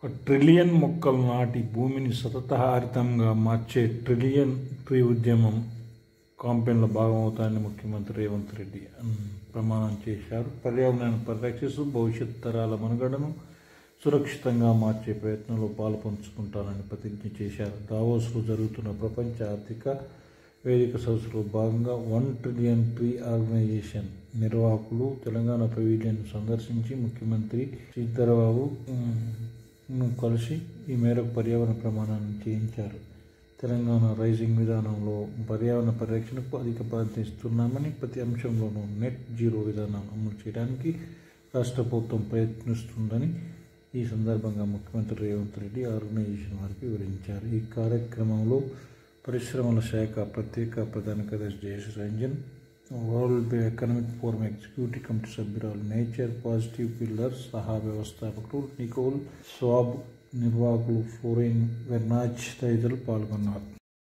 1 trillion మొక్కలు నాటి భూమిని సతతహరితంగా మార్చే ట్రిలియన్ ట్రీ ఉద్యమం కాంపెయిన్లో భాగమవుతాయని ముఖ్యమంత్రి రేవంత్ రెడ్డి ప్రమాణం చేశారు. పర్యావరణాన్ని పరిరక్షిస్తూ భవిష్యత్ తరాల మనుగడను సురక్షితంగా మార్చే ప్రయత్నంలో పాలుపంచుకుంటానని ప్రతిజ్ఞ చేశారు. దావోస్లో జరుగుతున్న ప్రపంచ ఆర్థిక వేదిక సదస్సులో భాగంగా 1 ట్రిలియన్ ట్రీ ఆర్గనైజేషన్ నిర్వాహకులు తెలంగాణ పెవిలియన్ను సందర్శించి ముఖ్యమంత్రి చంద్రబాబును కలిసి ఈ మేరకు పర్యావరణ ప్రమాణాన్ని చేయించారు. తెలంగాణ రైజింగ్ విధానంలో పర్యావరణ పరిరక్షణకు అధిక ప్రాధాన్యత ఇస్తున్నామని, ప్రతి అంశంలోనూ నెట్ జీరో విధానాన్ని అమలు చేయడానికి రాష్ట్ర ప్రభుత్వం ప్రయత్నిస్తుందని ఈ సందర్భంగా ముఖ్యమంత్రి రేవంత్ రెడ్డి ఆర్గనైజేషన్ వారికి వివరించారు. ఈ కార్యక్రమంలో పరిశ్రమల శాఖ ప్రత్యేక ప్రధాన కార్యదర్శి Jayesh Ranjan, world economic forum executive committee సభ్యురాలు నేచర్ పాజిటివ్ పిల్లర్స్ సహా వ్యవస్థాపకులు నికోల్ స్వాబ్, నిర్వాహకులు ఫ్లోరిన్ వెర్నాచ్ తదితరులు పాల్గొన్నారు.